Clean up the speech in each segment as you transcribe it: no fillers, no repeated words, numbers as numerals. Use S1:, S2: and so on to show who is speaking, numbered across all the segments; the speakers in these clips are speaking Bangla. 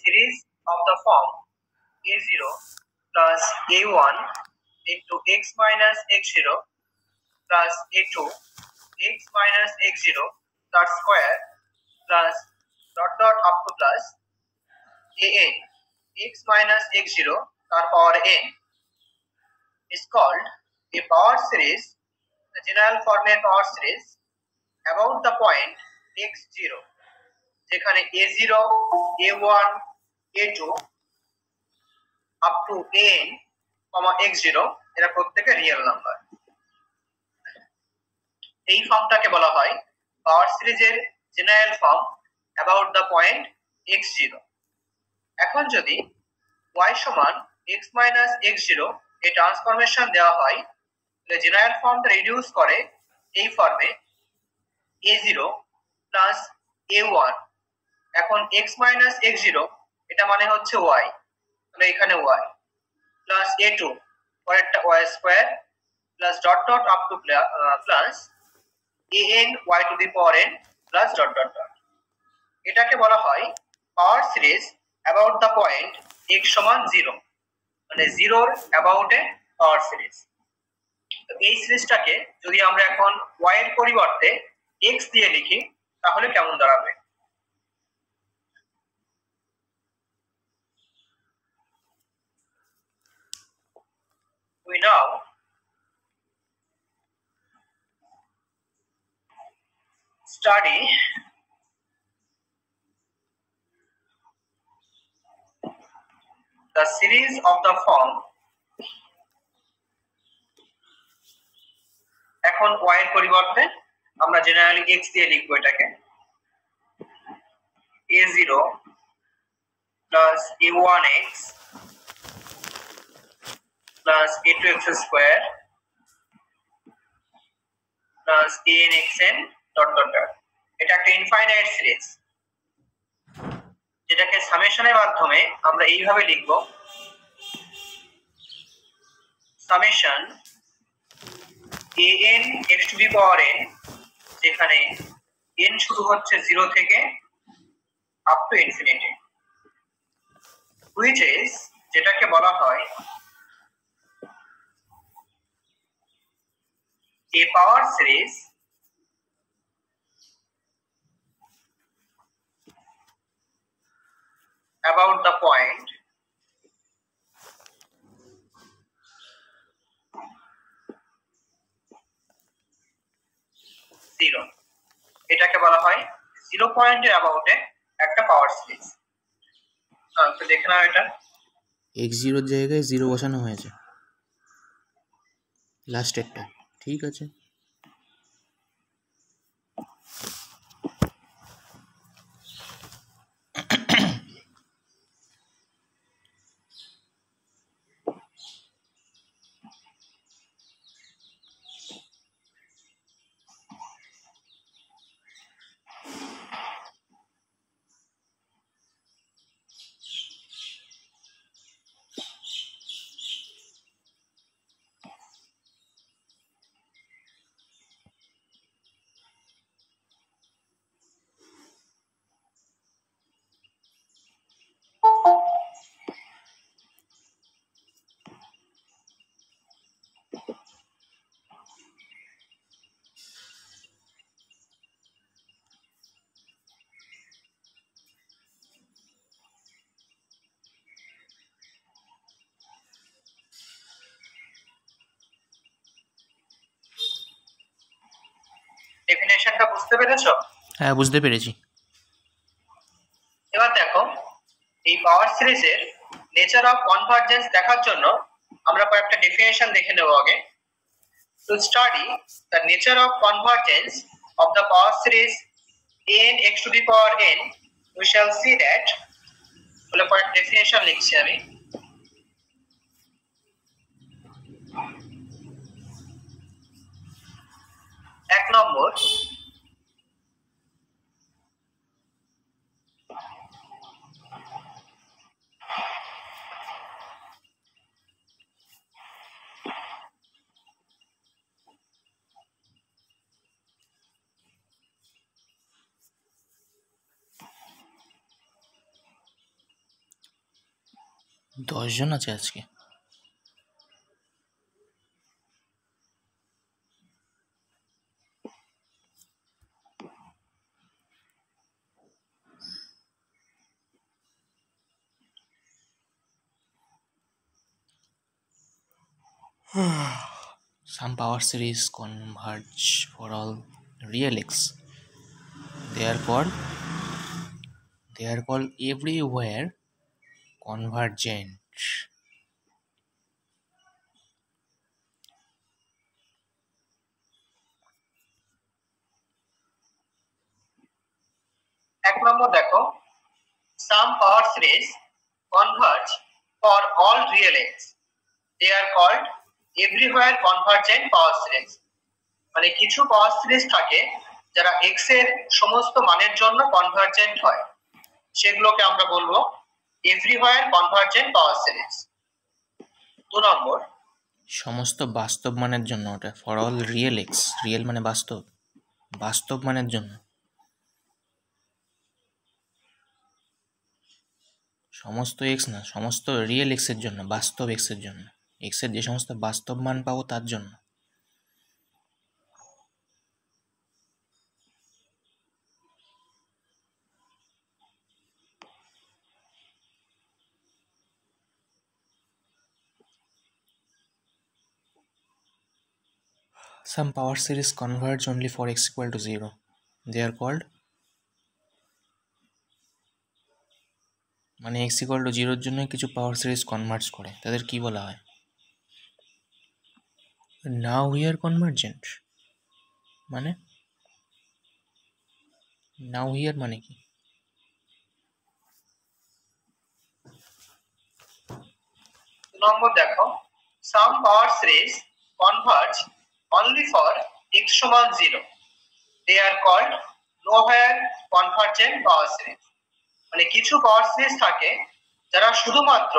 S1: series of the form a0 plus a1 into x minus x0 plus a2 x minus x0 that square plus dot dot up to plus an x minus x0 that power n is called a power series, the general form a power series about the point x0 যেখানে a0 a1 a2 up to an x0 এরা প্রত্যেকটা রিয়েল নাম্বার। এই ফর্মটাকে বলা হয় পাওয়ার সিরিজের general form about the point x0। এখন যদি y সমান x মাইনাস x0 এই ট্রান্সফরমেশন দেওয়া হয় তাহলে জেনারেল ফর্মটা রিডিউস করে এই ফর্মে a0 প্লাস a1 এখন x মাইনাস x0 এটা মানে হচ্ছে y, তাহলে এখানে y প্লাস a2 পরেরটা y square plus dot dot up to plus an y two the power n plus dot dot dot. এটাকে বলা হয় power series about the point x সমান 0, মানে 0 এর অ্যাবাউট এ পাওয়ার সিরিজ। তো এই সিরিজটাকে যদি আমরা এখন y এর পরিবর্তে x দিয়ে লিখি তাহলে কেমন দাঁড়াবে? We now study the series of the form, এখন y এর পরিবর্তে আমরা জেনারেলি x দিয়ে লিখব এটাকে a0 plus a1x plus a2x square plus anxn dot dot dot। এটা একটা ইনফাইনাইট সিরিজ যেটাকে সামেশনের মাধ্যমে আমরা এইভাবে লিখব summation an x to the power n, যেখানে n শুরু হচ্ছে 0 থেকে up to infinity, which is যেটাকে বলা হয় a power series about the point zero। এটাকে বলা হয় 0 পয়েন্টের অ্যাবাউটে একটা পাওয়ার সিরিজ। তো দেখে নাও এটা
S2: x0 এর জায়গায় 0 বসানো হয়েছে লাস্টেরটা, ঠিক আছে।
S1: ডেফিনেশনটা বুঝতে পেরেছো?
S2: হ্যাঁ, বুঝতে পেরেছি।
S1: এবার দেখো এই পাওয়ার সিরিজের নেচার অফ কনভার্জেন্স দেখার জন্য আমরা কয়েকটা ডেফিনেশন দেখে নেব আগে। To study the nature of convergence of the power series an x to the power n we shall see that, বলে কয়েকটা ডেফিনেশন লিখছি আমি। এক নম্বর,
S2: 10 জন আছে আজকে। Some power series converge for all real x. They are called everywhere convergent.
S1: এক নম্বর দেখো, some power series converge for all real x. They are called everywhere convergent power series. মানে কিছু পাওয়ার সিরিজ থাকে যারা x এর সমস্ত মানের জন্য কনভার্জেন্ট হয়, সেগুলোকে আমরা বলবো এভরিওয়্যার কনভার্জেন্ট পাওয়ার সিরিজ। 2 নম্বর,
S2: সমস্ত বাস্তব মানের জন্য, ওটা for all real x, real মানে বাস্তব, বাস্তব মানের জন্য, সমস্ত এক্স না, সমস্ত রিয়েল এক্স এর জন্য, বাস্তব এক্স এর জন্য, এক্স এর যে সমস্ত বাস্তব মান পাবো তার জন্য। Some power series converge only for x equal to 0. They are called, মানে x equal to 0 এর জন্য কিছু পাওয়ার সিরিজ কনভার্জ করে, তাদের কি বলা হয়? নাও হিয়ার কনভার্জেন্ট মানে, নাও হিয়ার মানে কি?
S1: নম্বর দেখো, some power series converge only for x সমান 0. They are called nowhere convergent power series. মানে কিছু পাওয়ার সিরিজ থাকে যারা শুধুমাত্র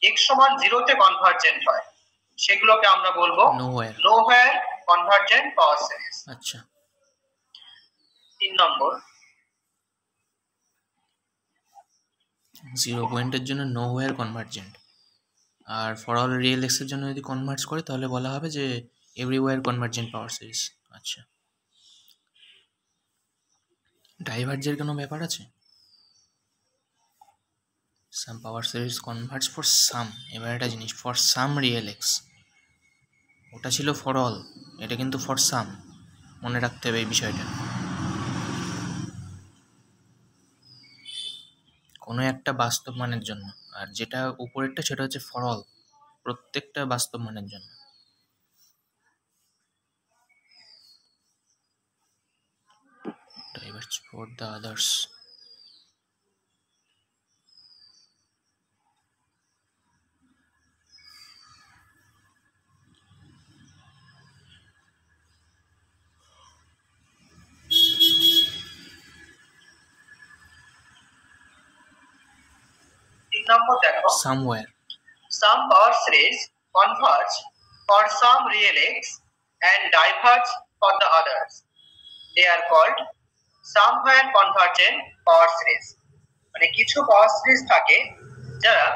S1: x সমান 0 তে কনভার্জেন্ট হয়, সেগুলোকে আমরা বলবো nowhere convergent power series.
S2: আচ্ছা।
S1: 3 নম্বর,
S2: 0 পয়েন্টের জন্য নোহোয়ার কনভার্জেন্ট, আর ফর অল রিয়েল এক্স এর জন্য যদি কনভার্জ করে তাহলে বলা হবে যে এভরিওয়্যার কনভার্জেন্ট পাওয়ার সিরিজ। আচ্ছা, ডাইভার্জের কোনো ব্যাপার আছে? Some power series converge for some, এবার একটা জিনিস, ফর সাম রিয়েল এক্স, ওটা ছিল ফর অল, এটা কিন্তু ফর সাম, মনে রাখতে হবে এই বিষয়টা। কোনো একটা বাস্তব মানের জন্য, আর যেটা উপরেরটা সেটা হচ্ছে ফর অল, প্রত্যেকটা বাস্তব মানের জন্য। Diverge for the others.
S1: নম্বর দেখো,
S2: Somewhere.
S1: some power series converge for some real x and diverge for the others. They are called somewhere convergent power series. মানে কিছু পাওয়ার সিরিজ থাকে যারা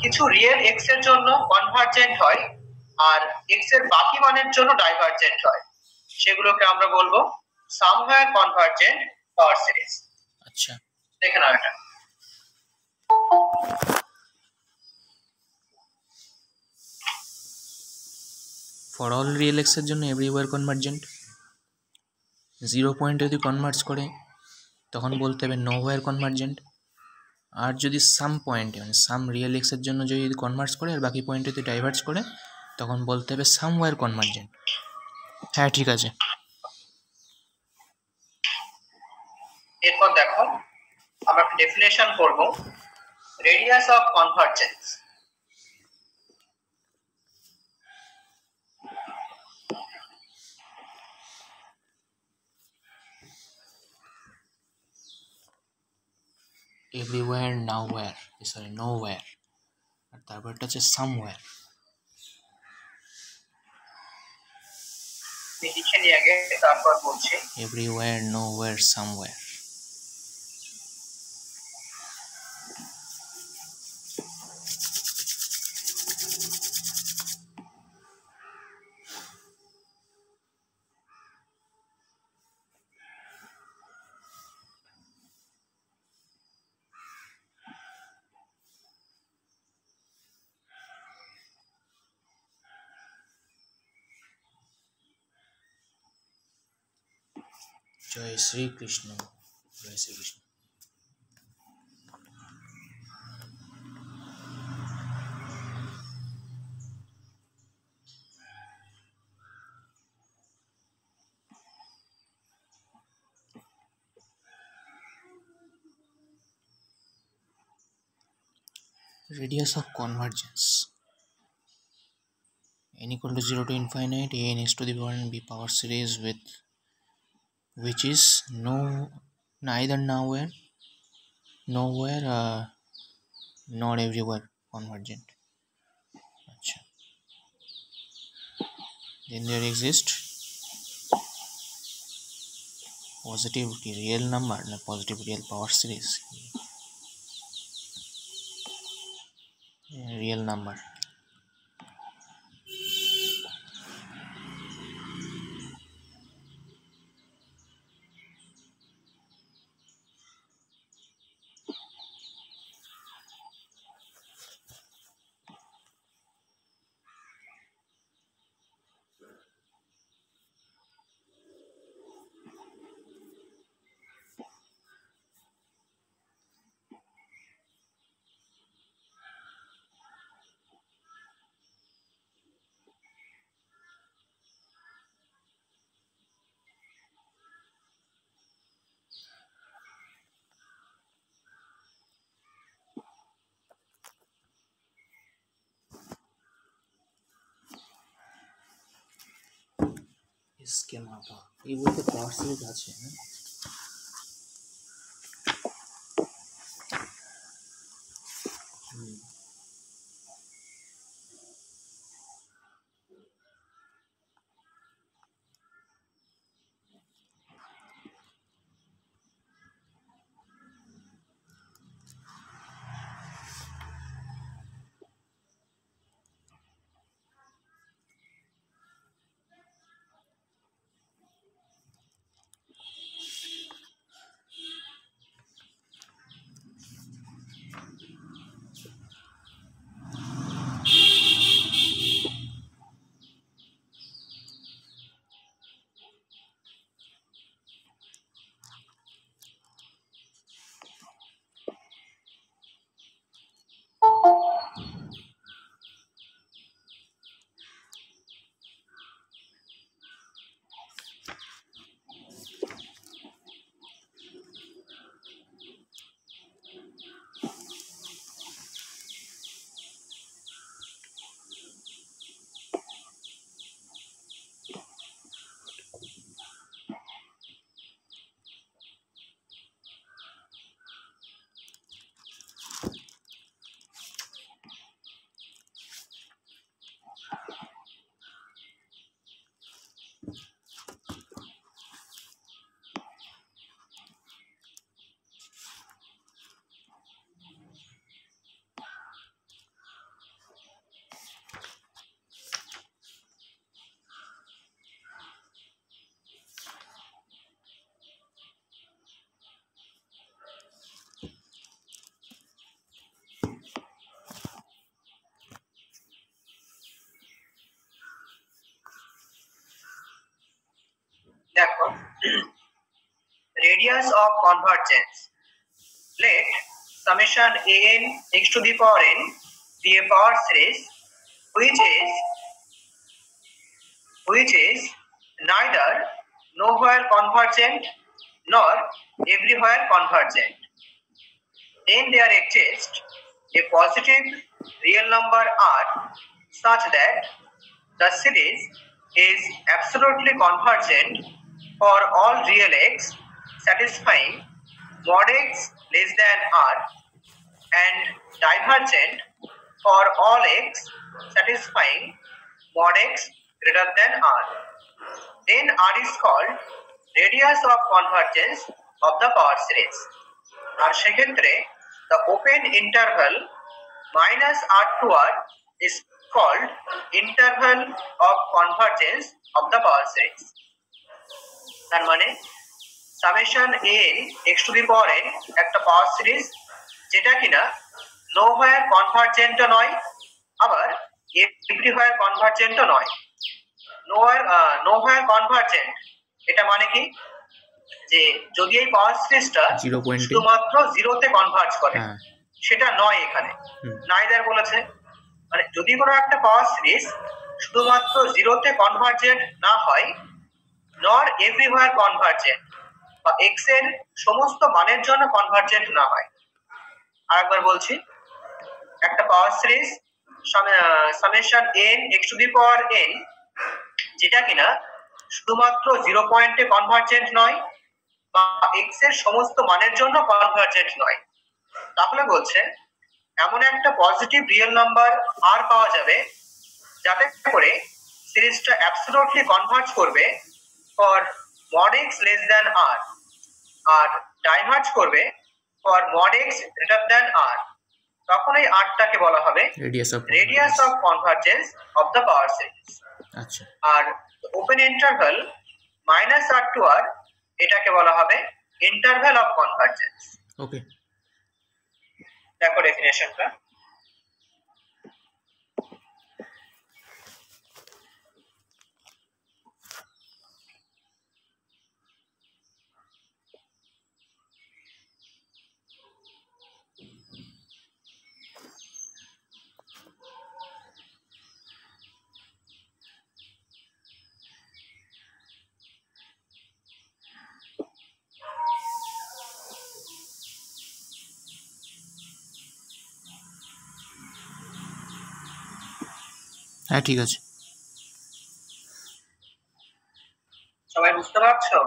S1: কিছু রিয়েল এক্স এর জন্য কনভার্জেন্ট হয় আর এক্স এর বাকি মানের জন্য ডাইভার্জেন্ট হয়, সেগুলোকে আমরা বলবো somewhere convergent power series.
S2: আচ্ছা,
S1: দেখে নাও এটা।
S2: ফর অল রিয়েল এক্স এর জন্য এভরিওয়্যার কনভার্জেন্ট, 0 পয়েন্টে যদি কনভার্জ করে তখন বলতে হবে নোহোয়ার কনভার্জেন্ট, আর যদি সাম পয়েন্টে মানে সাম রিয়েল এক্স এর জন্য যদি কনভার্জ করে আর বাকি পয়েন্টে যদি ডাইভার্জ করে তখন বলতে হবে সামওয়্যার কনভার্জেন্ট। হ্যাঁ, ঠিক আছে।
S1: এরপর দেখো, আমরা ডেফিনেশন করব radius of convergence.
S2: Everywhere nowhere, sorry nowhere, আর তারপরটা হচ্ছে সামওয়্যার।
S1: লিখে নিয়ে আগে তারপর বলছি।
S2: Everywhere nowhere somewhere. জয় শ্রীকৃষ্ণ, জয় Shrikrishna. Radius of convergence n equal to 0 to infinite a n x to the power n b power series with which is neither nowhere nor everywhere convergent. Achha. Then there exists positive real number na positive real power series, real number. Schema এই বলতে পাওয়ার সিরিজ আছে না?
S1: দেখো, radius of convergence, let summation an x to the power n be a power series which is neither nowhere convergent nor everywhere convergent. Then there exists a positive real number r such that the series is absolutely convergent for all real x satisfying mod x less than r and divergent for all x satisfying mod x greater than r. Then r is called radius of convergence of the power series. আর সেক্ষেত্রে the open interval minus r to r is called interval of convergence of the power series. তার মানে summation an x to the power n একটা পাওয়ার সিরিজ যেটা কিনা নোহোয়ার কনভার্জেন্টও নয় আবার এভরিহোয়ার কনভার্জেন্টও নয়। নোহোয়ার কনভার্জেন্ট এটা মানে কি? যে যদি এই পাওয়ার সিরিজটা
S2: 0 পয়েন্টে
S1: শুধুমাত্র জিরোতে কনভার্জ করে,
S2: হ্যাঁ
S1: সেটা নয় এখানে। নাইদার বলেছে, মানে যদি কোনো একটা পাওয়ার সিরিজ শুধুমাত্র জিরোতে কনভার্জেন্ট না হয়, নর এভরিওয়্যার কনভার্জেন্ট, বা এক্স এর সমস্ত মানের জন্য কনভার্জেন্ট না হয়। আরেকবার বলছি, একটা power series summation n x two the power n, যেটা কিনা শুধুমাত্র 0 পয়েন্টে কনভার্জেন্ট নয় বা এক্স এর সমস্ত মানের জন্য কনভার্জেন্ট নয়, তাহলে বলছে এমন একটা পজিটিভ রিয়েল নাম্বার আর পাওয়া যাবে যাতে করে সিরিজটা অ্যাবসলিউটলি কনভার্জ করবে for mod x less than r, আর ডাইভার্জ করবে for mod x greater than r। তখন এই আরটাকে বলা হবে radius of convergence of the power series.
S2: আচ্ছা,
S1: আর open interval -r to r, এটাকে বলা হবে ইন্টারভাল অফ কনভার্জেন্স।
S2: ওকে,
S1: দেখো ডেফিনেশনটা।
S2: হ্যাঁ ঠিক আছে।
S1: সবাই বুঝতে পারছো?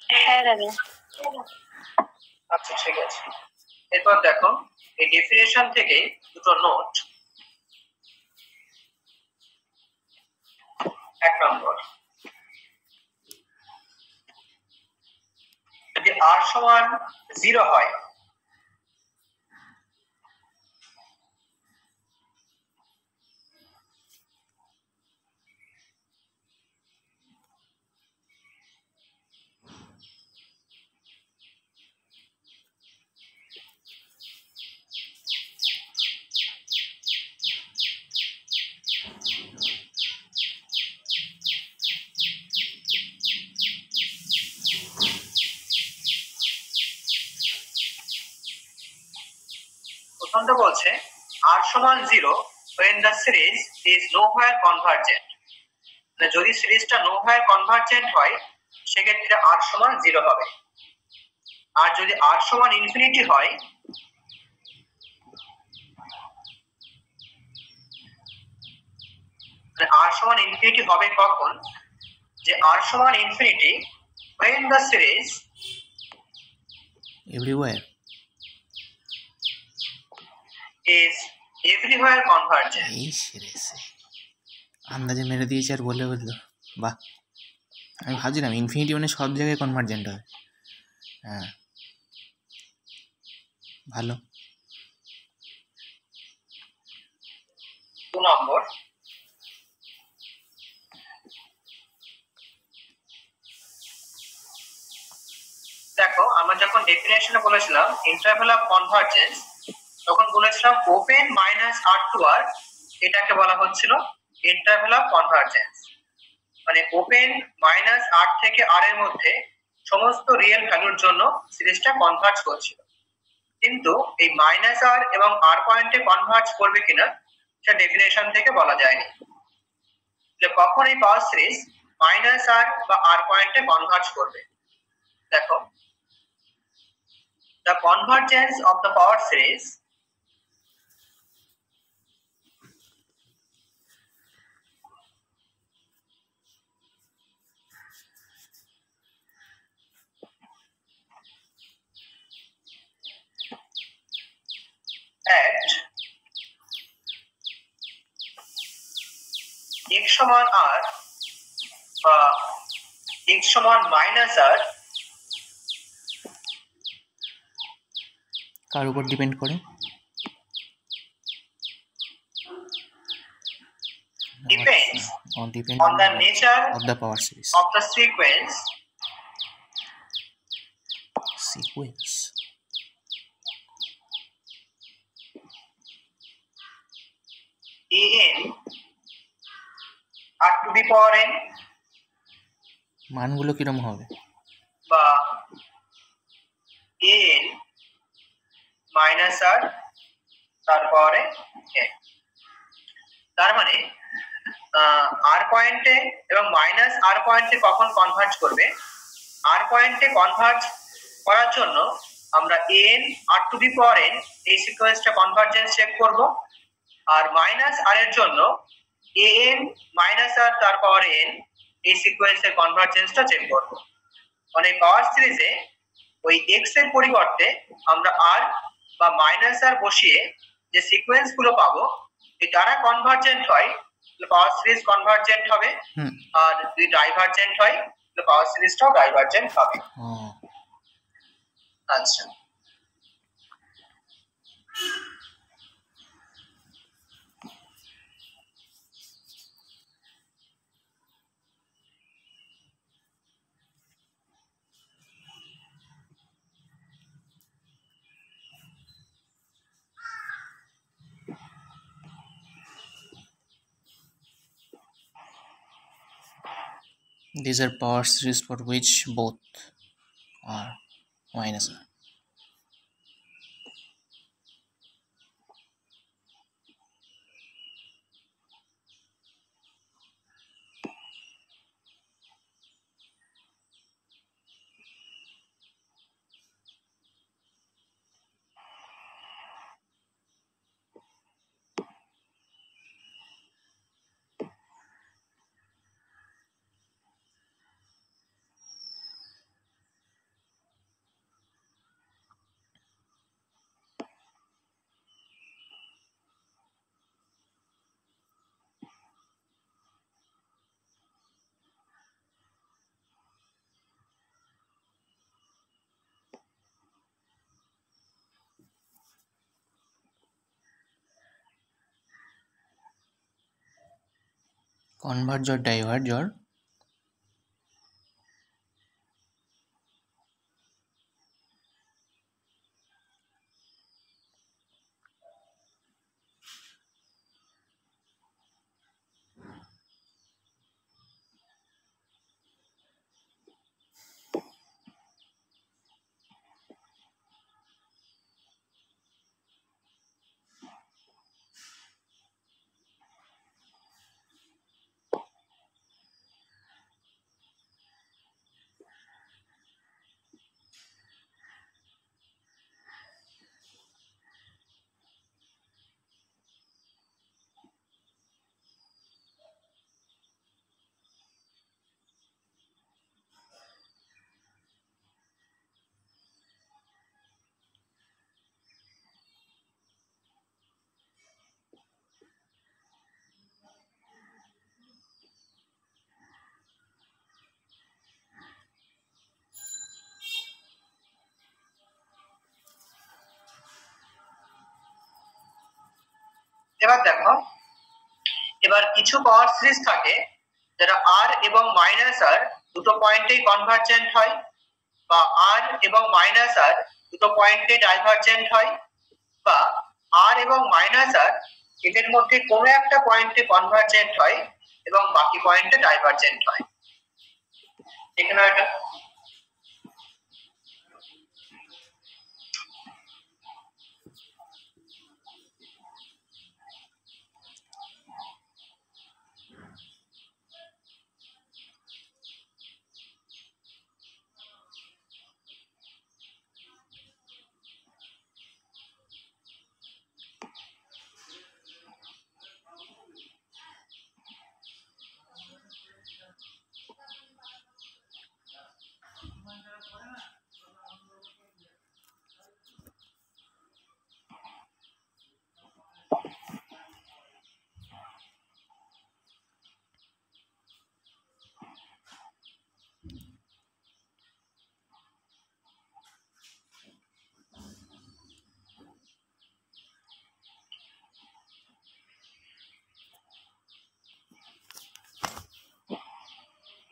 S3: হ্যাঁ দাদা।
S1: আচ্ছা ঠিক আছে। এরপর দেখো এই ডেফিনেশন থেকে দুটো নোট। 1 নম্বর, যদি r সমান 0 হয়, প্রথমটা বলছে r সমান 0 when the series is nowhere convergent, মানে যদি সিরিজটা nowhere convergent হয় সেক্ষেত্রে r সমান 0 হবে। আর যদি r সমান ইনফিনিটি হয়, মানে r সমান ইনফিনিটি হবে কখন, যে r সমান infinity when the series
S2: everywhere
S1: is everywhere convergent।
S2: এই সেরেছে, আন্দাজে মেরে দিয়েছে আর বলে বললো, বাহ! আমি ভাবছিলাম ইনফিনিটি মানে সব জায়গায় কনভার্জেন্ট হয়। হ্যাঁ, ভালো।
S1: 2 নম্বর, দেখো আমরা যখন ডেফিনেশনে বলেছিলাম ইন্টারভাল অফ কনভার্জেন্স, তখন বলেছিলাম ওপেন -r to r, এটাকে বলা হচ্ছিল ইন্টারভাল অফ কনভার্জেন্স। মানে ওপেন -r থেকে r এর মধ্যে সমস্ত রিয়েল ভ্যালুর জন্য সিরিজটা কনভার্জ করছিল, কিন্তু এই -r এবং r পয়েন্টে কনভার্জ করবে কিনা সেটা ডেফিনেশন থেকে বলা যায়নি। যে কখন এই পাওয়ার সিরিজ -r বা r পয়েন্টে কনভার্জ করবে। দেখো, the convergence of the power series at x সমান r বা x সমান -r
S2: কার উপর ডিপেন্ড করে?
S1: depends
S2: depend
S1: on the nature
S2: of the power series.
S1: of the sequence an r to the power n
S2: মানগুলো কিরম হবে?
S1: বা এন মাইনাস আর তারপরে এন। তার মানে আর পয়েন্টে এবং মাইনাস আর পয়েন্টে কখন কনভার্জ করবে? আর পয়েন্টে কনভার্জ করার জন্য আমরা n r to the power n এই সিকোয়েন্সটা কনভার্জেন্স চেক করব, আর মাইনাস আর এর জন্য এন মাইনাস আর তার পাওয়ার এন এই সিকোয়েন্সের কনভার্জেন্সটা চেক করব। মানে পাওয়ার সিরিজে ওই এক্স এর পরিবর্তে আমরা আর বা মাইনাস আর বসিয়ে যে সিকোয়েন্স গুলো পাবো এই দ্বারা কনভার্জেন্ট হয় পাওয়ার সিরিজ কনভার্জেন্ট হবে, আর যদি ডাইভারজেন্ট হয় তাহলে পাওয়ার সিরিজটাও ডাইভারজেন্ট হবে। আচ্ছা,
S2: These are power series for which both are minus r. Converge or diverge or
S1: এবার দেখো, এবার কিছু পাওয়ার সিরিজ থাকে যারা আর এবং মাইনাস আর দুটো পয়েন্টেই কনভার্জেন্ট হয়, বা আর এবং মাইনাস আর দুটো পয়েন্টে ডাইভারজেন্ট হয়, বা আর এবং মাইনাস আর এদের মধ্যে কোনো একটা পয়েন্টে কনভার্জেন্ট হয় এবং বাকি পয়েন্টে ডাইভারজেন্ট হয়। এখানে এটা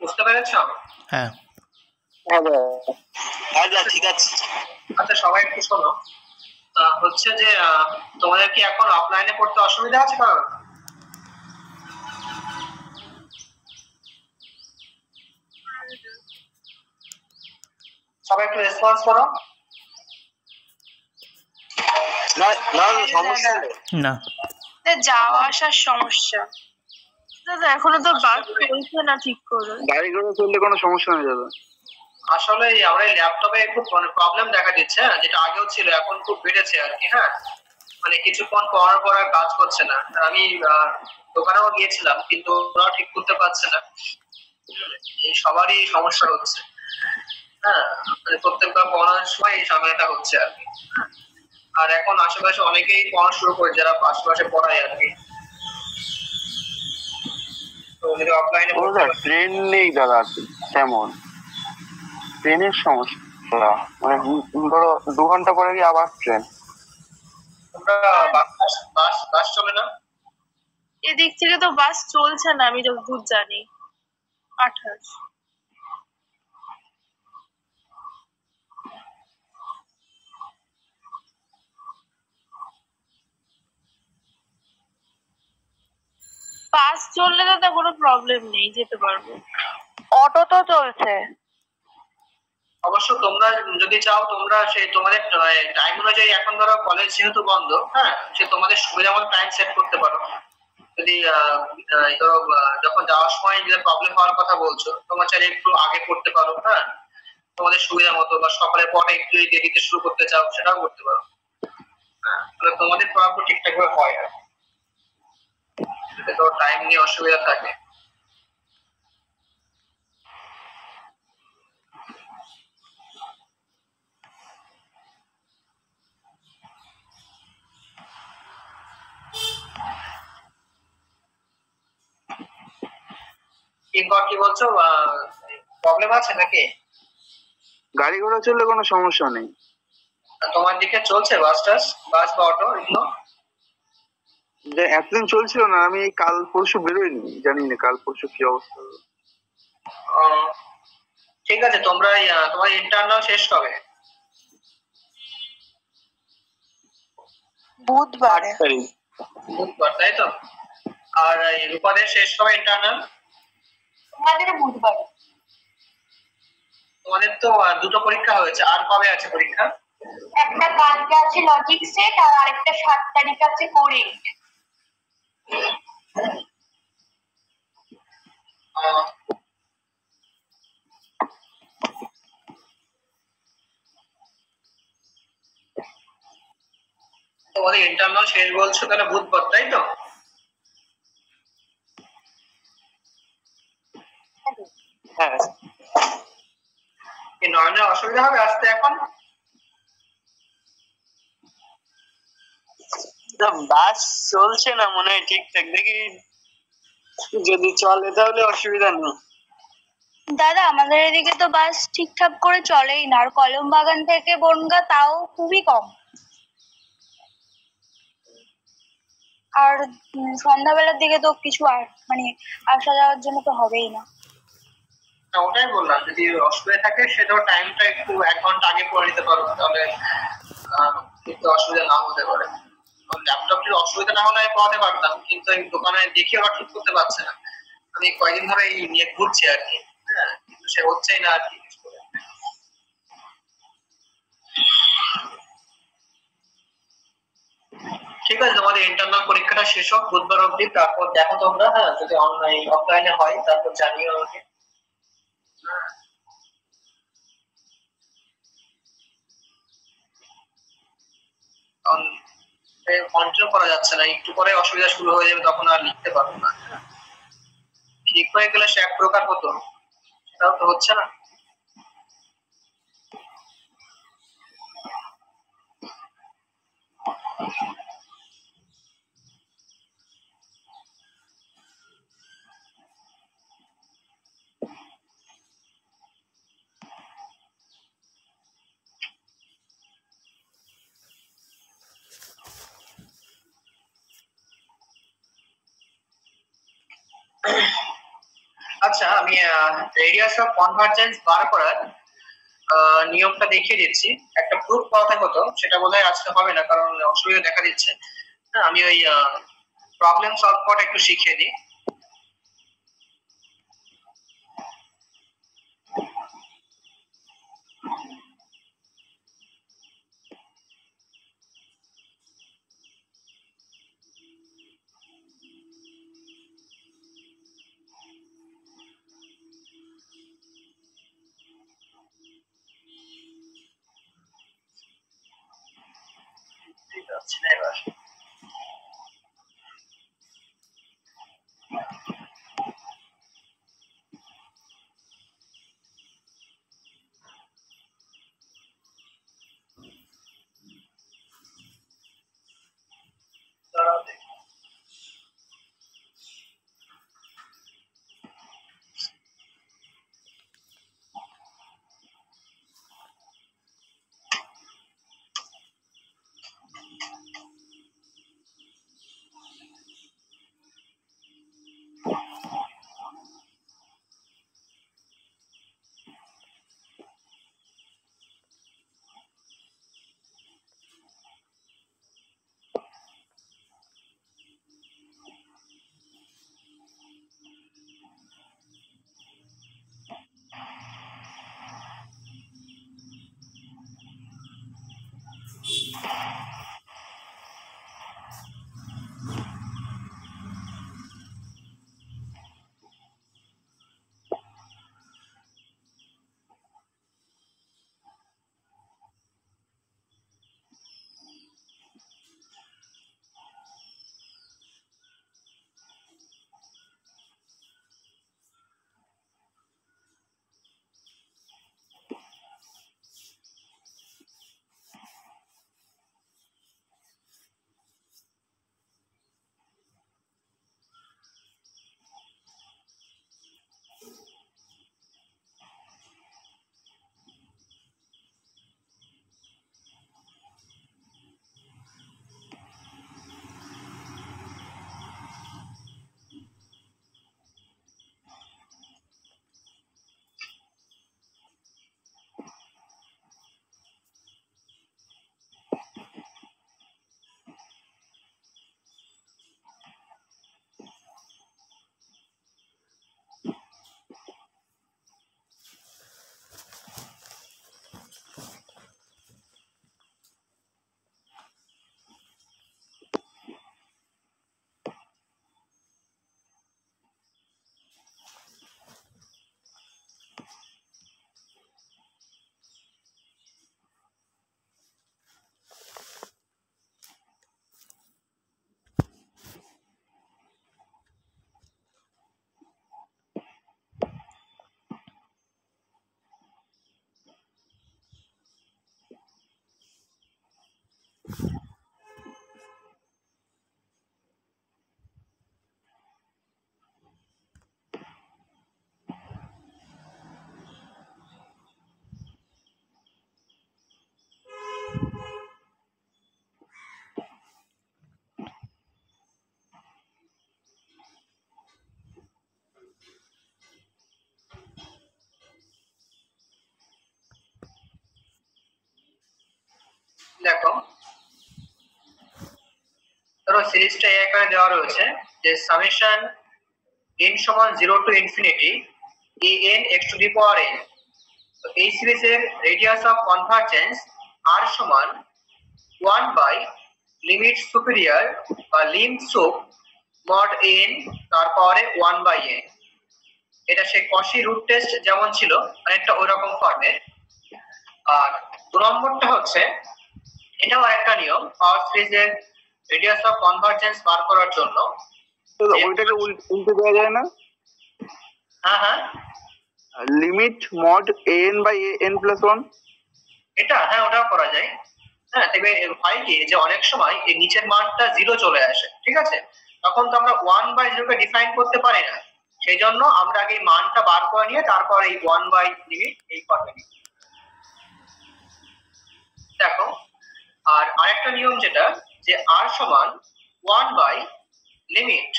S1: বুঝতে পেরেছো?
S2: হ্যাঁ
S1: ঠিক আছে। আচ্ছা, সবাই একটু শোনো, হচ্ছে যে তোমাদের কি এখন অফলাইনে পড়তে অসুবিধা আছে? কারণ সবাই একটু রেসপন্স করো।
S4: না না সমস্যা নেই।
S2: না
S3: যাওয়া আসার সমস্যা দাদা, এখনো তো বাস চলছে না ঠিক করে।
S4: গাড়ি ঘোড়া চললে কোনো সমস্যা হয়ে যাবে।
S1: আসলে আমরা এই ল্যাপটপে খুব প্রবলেম দেখা দিচ্ছে, হ্যাঁ, যেটা আগেও ছিল এখন খুব বেড়েছে আর কি। হ্যাঁ, মানে কিছুক্ষণ পর পর আর কাজ করছে না। আমি দোকানেও গিয়েছিলাম কিন্তু ওরাও ঠিক করতে পারছে না। এই সবারই সমস্যা হচ্ছে। হ্যাঁ, মানে প্রত্যেকবার পড়ানোর সময় এই ঝামেলাটা হচ্ছে আর কি। আর এখন আশেপাশে অনেকেই পড়া শুরু করে যারা আশেপাশে পড়ায় আর কি। তো যদি অফলাইনে
S4: ট্রেন নেই দাদা তেমন, ট্রেনের সমস্যা, মানে ধরো 2 ঘন্টা পরে গিয়ে আবার ট্রেন।
S1: তোমরা বাস চলে না?
S3: এদিক থেকে তো বাস চলছে না আমি যতদূর জানি। 28 বাস চললে তো কোনো প্রবলেম নেই, যেতে পারবো। অটো তো চলছে।
S1: অবশ্য তোমরা যদি চাও তোমরা সেই তোমাদের টাইম অনুযায়ী, এখন ধরো কলেজ যেহেতু বন্ধ, হ্যাঁ, সে তোমাদের সুবিধা মতো টাইম সেট করতে পারো। যদি ধরো যখন যাওয়ার সময় যে প্রবলেম হওয়ার কথা বলছো, তোমরা চাইলে একটু আগে করতে পারো। হ্যাঁ, তোমাদের সুবিধা মতো, বা সকালের পরে একটু দেরিতে শুরু করতে চাও সেটাও করতে পারো। হ্যাঁ, তাহলে তোমাদের পড়াগুলো ঠিকঠাক ভাবে হয় আর কি। তো টাইম নিয়ে অসুবিধা থাকে। কি বলছো, প্রবলেম আছে নাকি?
S4: গাড়ি ঘোড়া চললে কোনো সমস্যা নেই।
S1: তোমার দিকে চলছে বাস বা অটো এগুলো?
S4: যে এতদিন চলছিল না, আমি কাল পরশু বেরোইনি, জানি না কাল পরশু কি অবস্থা।
S1: ঠিক আছে, তোমরা তোমার ইন্টারনাল শেষ কবে?
S3: বুধবারে।
S1: বুধবার, তাই তো? আর রূপাদের শেষ কবে ইন্টারনাল?
S3: আমাদের বুধবারে।
S1: তোমাদের তো দুটো পরীক্ষা হয়েছে, আর কবে আছে পরীক্ষা?
S3: একটা কালকে আছে লজিক সেট, আর আরেকটা 7 তারিখ আছে কোরে।
S1: তোমাদের ইন্টারনাল শেষ বলছো তাহলে বুধবার, তাই তো?
S4: হ্যাঁ,
S1: এই নয়নের অসুবিধা হবে আসতে এখন?
S4: বাস চলছে না মনে হয় ঠিকঠাক, দেখি যদি চলে তাহলে অসুবিধা নেই।
S3: দাদা, আমাদের এদিকে তো বাস ঠিকঠাক করে চলেই না, আর কলম বাগান থেকে বনগা তাও খুবই কম। আর সন্ধ্যাবেলার দিকে তো কিছু আর মানে আসা যাওয়ার জন্য তো হবেই না।
S1: ওটাই বললাম, যদি অসুবিধা থাকে সেটা টাইমটা একটু 1 ঘন্টা আগে করে নিতে পারো, তাহলে কিন্তু অসুবিধা না হতে পারে। ল্যাপটপটির অসুবিধা না হলে আমি পড়াতে পারতাম, কিন্তু এই দোকানে দেখে ওরা ঠিক করতে পারছে না। আমি কয়েকদিন ধরে এই নিয়ে ঘুরছি আর কি। হ্যাঁ, কিন্তু সে হচ্ছেই না আর কি। ঠিক আছে, তোমাদের ইন্টারনাল পরীক্ষাটা শেষ হোক বুধবার অবধি, তারপর দেখো তোমরা। হ্যাঁ, যদি অনলাইন অফলাইনে হয় তারপর জানিও আমাকে। কন্ট্রোল করা যাচ্ছে না, একটু পরে অসুবিধা শুরু হয়ে যাবে, তখন আর লিখতে পারবো না। ঠিক হয়ে গেলে সে এক প্রকার হতো, সেটাও তো হচ্ছে না। আচ্ছা, আমি রেডিয়াস অফ কনভার্জেন্স বার করার নিয়মটা দেখিয়ে দিচ্ছি। একটা প্রুফ করা হতো, সেটা বোধহয় আজকে হবে না কারণ অসুবিধা দেখা দিচ্ছে। আমি ওই প্রবলেম সলভ করাটা একটু শিখিয়ে দিই। যাচ্ছে না এবার। দেখো ধরো সিরিজটা এই আকারে দেওয়া রয়েছে যে সামেশন n সমান 0 to infinity an x two the power n। তো এই সিরিজের রেডিয়াস অফ কনভারজেন্স r সমান 1 বাই লিমিট সুপিরিয়র বা লিম সুপ মড n তার পাওয়ারে 1 বাই n। এটা সেই কশি রুট টেস্ট যেমন ছিল অনেকটা ওই রকম ফর্মে। আর 2 নম্বরটা হচ্ছে এটাও একটা নিয়ম পাওয়ার সিরিজের রেডিয়াস অফ কনভারজেন্স বার করার জন্য।
S4: ওইটাকে উল্টে দেওয়া যায় না?
S1: হ্যাঁ হ্যাঁ,
S4: limit mod an by an plus 1।
S1: এটা হ্যাঁ ওটাও করা যায়। হ্যাঁ তবে হয় কি যে অনেক সময় এই নিচের মানটা 0 চলে আসে, ঠিক আছে, তখন তো আমরা 1 বাই 0 কে ডিফাইন করতে পারি না, সেই জন্য আমরা আগে মানটা বার করে নিয়ে তারপর এই 1 বাই লিমিট এই ফর্মে নিই। দেখো আর আরেকটা নিয়ম যেটা যে r সমান 1 by limit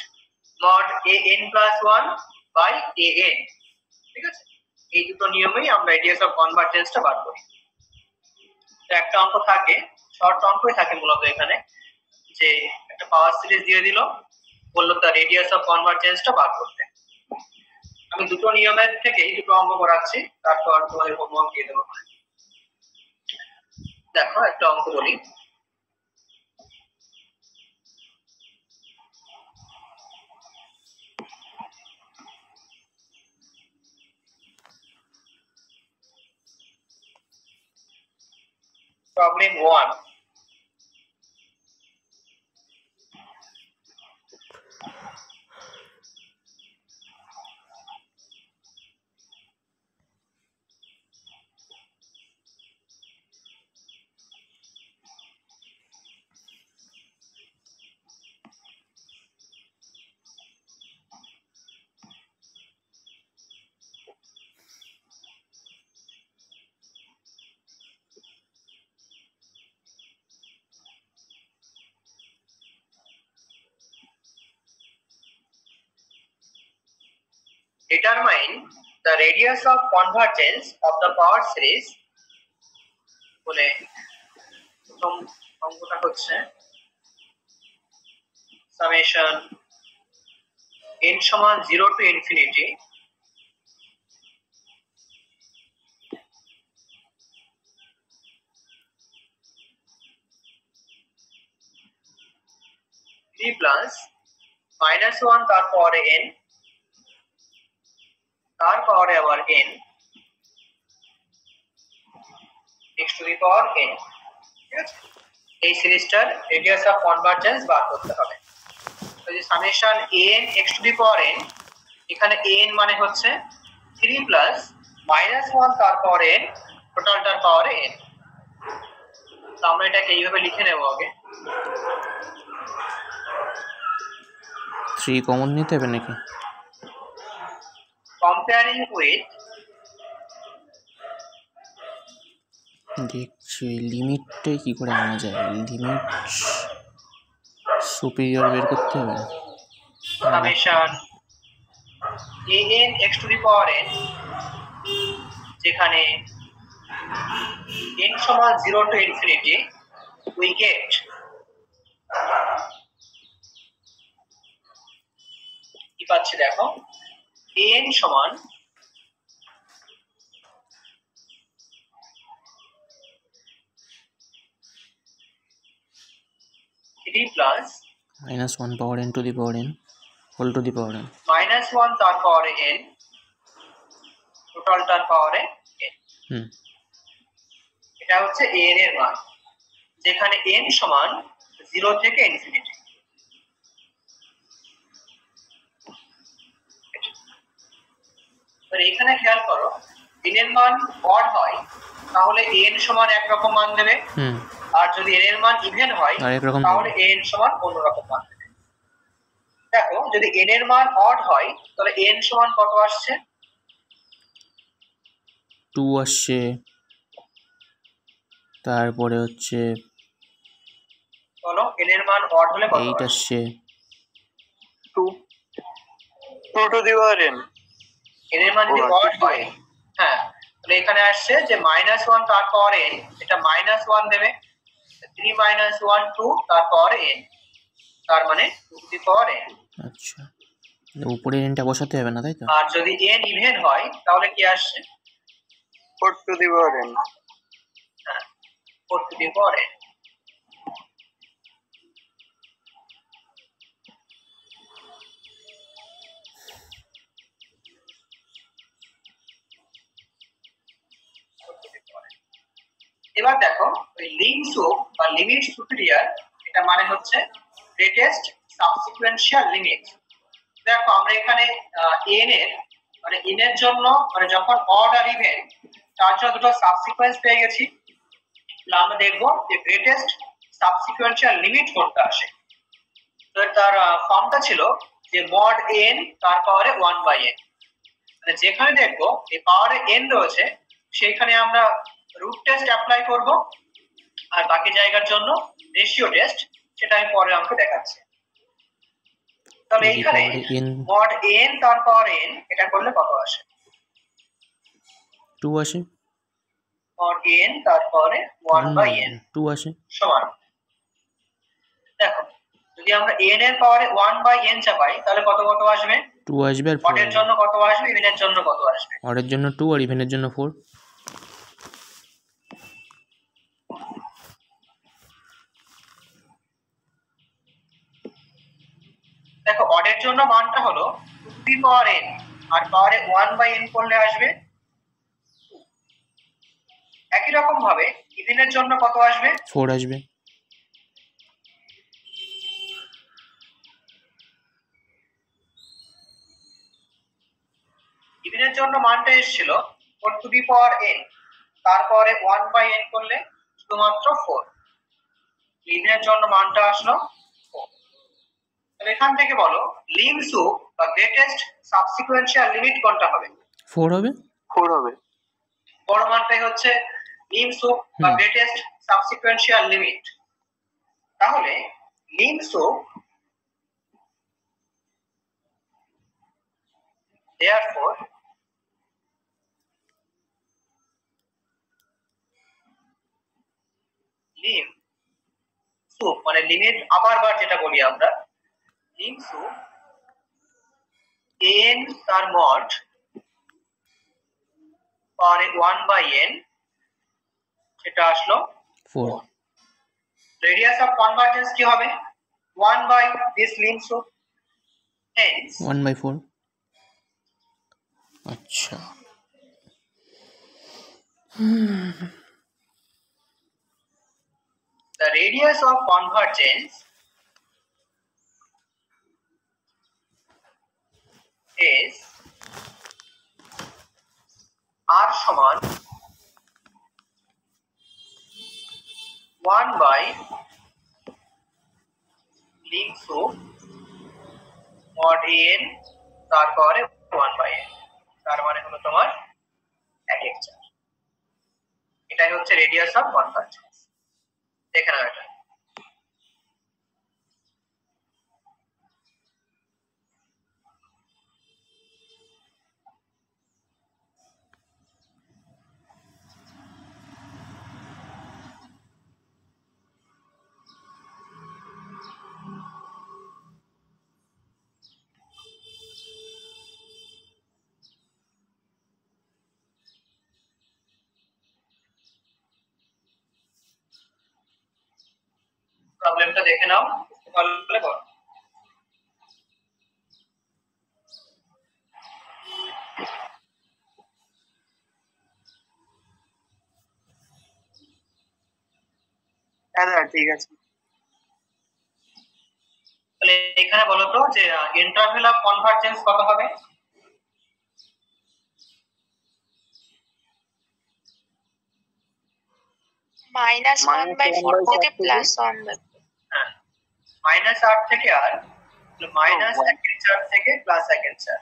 S1: mod an plus 1 by an, ঠিক আছে, এই দুটো নিয়মেই আমরা রেডিয়াস অফ কনভারজেন্সটা বার করি। তো একটা অঙ্ক থাকে, শর্ট অঙ্কই থাকে মূলত এখানে, যে একটা পাওয়ার সিরিজ দিয়ে দিল, বললো তার রেডিয়াস অফ কনভারজেন্সটা বার করতে। আমি দুটো নিয়মের থেকেই দুটো অঙ্ক করাচ্ছি, তারপর তোমাদের হোমওয়ার্ক দিয়ে দেবো। দেখো একটা অঙ্ক বলি। Problem 1. determine the radius of convergence of the power series বলে প্রথম অঙ্কটা হচ্ছে summation n সমান 0 to infinity plus minus 1 তার পাওয়ারে n তার পাওয়ারে আবার n x to the power n, ঠিক আছে? এই সিরিজটার রেডিয়াস অফ কনভারজেন্স বার করতে হবে। তো যে summation n x to the power n, এখানে n মানে হচ্ছে 3 প্লাস মাইনাস 1 তার পাওয়ারে n টোটালটার পাওয়ারে n। তো আমরা এটাকে এইভাবে লিখে নেব আগে।
S2: 3 কমন নিতে হবে নাকি?
S1: কম্পেয়ারিং উইথ
S2: দেখছি লিমিটটাই কি করে আনা যায়, লিমিট সুপিরিয়র বের করতে হবে।
S1: Summation an x to the power n, যেখানে n সমান 0 to infinity, we get কি পাচ্ছি দেখো, an সমান plus
S2: -1 power n to the power n whole to the power n
S1: minus 1 তার পাওয়ারে n টোটালটার পাওয়ারে n। এটা হচ্ছে an এর মান, যেখানে n সমান 0 থেকে ইনফিনিটি। আর এখানে খেয়াল করো, n এর মান অড হয় তাহলে n সমান একরকম মান দেবে, আর যদি n এর মান ইভেন হয় তাহলে n সমান অন্য রকম মান দেবে। দেখো যদি n এর মান অড হয় তাহলে n সমান কত আসছে?
S2: 2 আসছে, তারপরে হচ্ছে
S1: বলো n এর মান অড হলে কত
S2: 8 আসছে,
S4: 2 to the power n।
S1: n এর মান যদি অড হয়, হ্যাঁ, তাহলে এখানে আসছে যে -1 তার পাওয়ারে n, এটা -1 দেবে, 3 - 1 2 তার পাওয়ারে n, তার মানে 2 টু দি পাওয়ার n।
S2: আচ্ছা, উপরে nটা বসাতে হবে না, তাই তো?
S1: আর যদি n ইভেন হয় তাহলে কি আসছে?
S4: 4 টু দি পাওয়ার n।
S1: হ্যাঁ, 4 টু দি পাওয়ার n। এবার দেখো ওই লিমিট বা লিমিট সুপিরিয়র, এটা মানে হচ্ছে গ্রেটেস্ট সাবসিকুয়েন্সিয়াল লিমিট। দেখো আমরা এখানে n এর মানে n এর জন্য মানে যখন অড আর ইভেন তার জন্য দুটো সাবসিকুয়েন্স পেয়ে গেছি, তাহলে আমরা দেখব যে গ্রেটেস্ট সাবসিকুয়েন্সিয়াল লিমিট কোনটা আসে। তো তার ফর্মটা ছিল যে মড n তার পাওয়ারে 1/n, মানে যেখানে দেখবো এই পাওয়ারে n রয়েছে সেখানে আমরা রুট টেস্ট অ্যাপ্লাই করব, আর বাকি জায়গার জন্য রেশিও টেস্ট, সেটা আমি পরে আমাকে দেখাচ্ছি। তাহলে এখানে মড n তার পাওয়ার n এটা করলে কত আসে?
S2: 2 আসে।
S1: মড n তার পাওয়ারে 1/n
S2: 2 আসে
S1: সমান, দেখো যদি আমরা n এর পাওয়ারে 1/n চাপাই তাহলে কত কত আসবে?
S2: 2 আসবে। আর
S1: অডের জন্য কত আসবে, ইভেনের জন্য কত আসবে?
S2: অডের জন্য 2 আর ইভেনের জন্য 4।
S1: দেখো অডের জন্য মানটা হলো 2 টু দি পাওয়ার n, আর পাওয়ারে 1/n করলে আসবে 2। একই রকম ভাবে ইভেনের জন্য কত আসবে?
S2: 4 আসবে।
S1: ইভেনের জন্য মানটা এসেছিল 4 টু দি পাওয়ার n, তারপরে 1/n করলে শুধুমাত্র 4। ইভেনের জন্য মানটা আসলো 4। তাহলে এখান থেকে বলো লিম সুপ বা গ্রেটেস্ট সাবসিকুয়েন্সিয়াল লিমিট কোনটা হবে?
S2: 4 হবে।
S4: 4 হবে।
S1: বড় মানটাই হচ্ছে লিম সুপ বা গ্রেটেস্ট সাবসিকুয়েন্সিয়াল লিমিট। তাহলে lim sup therefore lim sup মানে লিমিট আপার বার যেটা বলি আমরা, lim sup n তার মড পাওয়ার 1/n সেটা আসলো
S2: 4
S1: রেডিয়াস অফ কনভারজেন্স কি হবে 1 by this lim sup, hence
S2: 1/4 আচ্ছা
S1: the radius of convergence is r সমান 1 by lim sup mod n তারপরে 1/n, তার মানে হলো তোমার 1/4। এটাই হচ্ছে রেডিয়াস অফ কনভারজেন্স। দেখে নাও এটা। প্রবলেমটা দেখে নাও, পারলে করো।
S4: হ্যাঁ ঠিক আছে।
S1: তাহলে এখানে বলো তো যে ইন্টারভ্যাল অফ কনভারজেন্স কত হবে?
S3: -1/4 থেকে +1/4।
S1: হ্যাঁ, -8 থেকে আর -1/4 থেকে +1/4,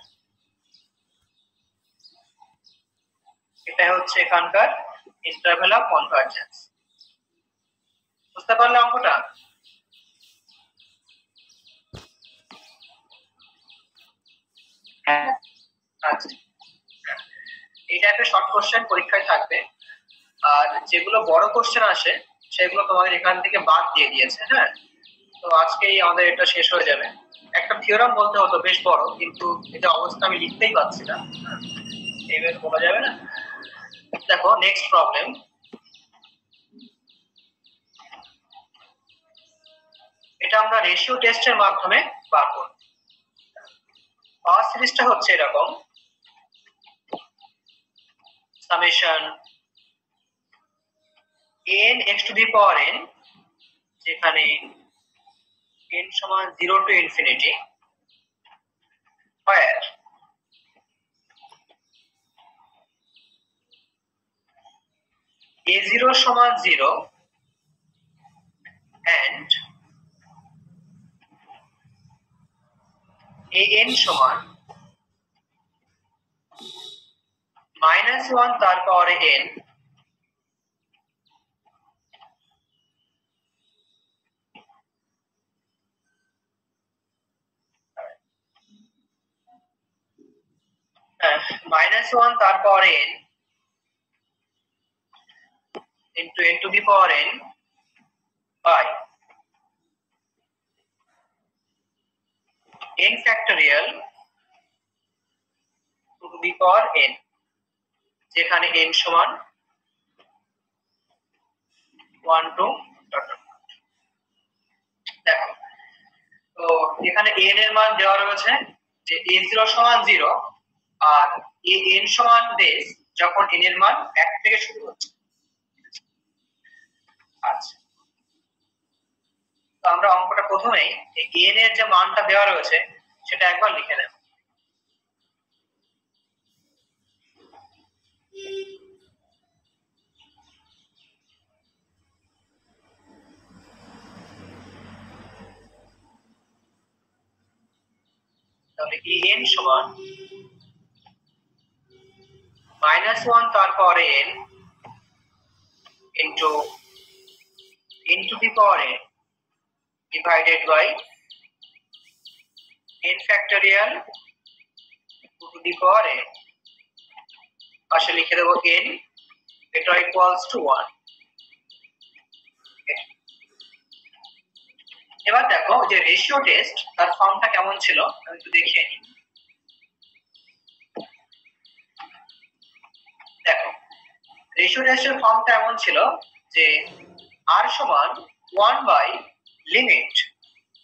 S1: এটা হচ্ছে এখানকার ইন্টারভ্যাল অফ কনভারজেন্স। বুঝতে পারলে অঙ্কটা?
S4: হ্যাঁ
S1: আচ্ছা, এটা একটা শর্ট কোশ্চেন পরীক্ষায় থাকবে, আর যেগুলো বড় কোশ্চেন আসে সেগুলো তোমাদের এখান থেকে বাদ দিয়ে দিয়েছে। হ্যাঁ, তো আজকেই আমাদের এটা শেষ হয়ে যাবে। একটা থিওরাম বলতে হতো বেশ বড়, কিন্তু এটা অবস্থা আমি লিখতেই পারছি না, এইভাবে বলা যাবে না। দেখো নেক্সট প্রবলেম, এটা আমরা রেশিও টেস্টের মাধ্যমে বার করব। পাওয়ার সিরিজটা হচ্ছে এরকম, summation n x to the power n, যেখানে n সমান 0 to infinity, where a0 সমান 0 and an সমান -1 তার পাওয়ারে n -1 তার পাওয়ারে n into n to the power n by n factorial to the power n, যেখানে n সমান 1 to দেখো, তো এখানে n এর মান দেওয়া রয়েছে যে a0 সমান 0 আর an সমান বেস যখন n এর মান 1 থেকে শুরু হচ্ছে। আচ্ছা, তো আমরা অঙ্কটা প্রথমেই এই n এর যে মানটা দেওয়া রয়েছে সেটা একবার লিখে নেব। তাহলে an সমান -1 তার পাওয়ারে n into n to the power n divided by n factorial to 2 to the power n, পাশে লিখে দেবো n, এটা ইকুয়ালস টু 1। এবার দেখো যে রেশিও টেস্ট তার ফর্মটা কেমন ছিল আমি একটু দেখিয়ে নিই। দেখো রেশিও টেস্টের ফর্মটা এমন ছিল যে r সমান 1 by limit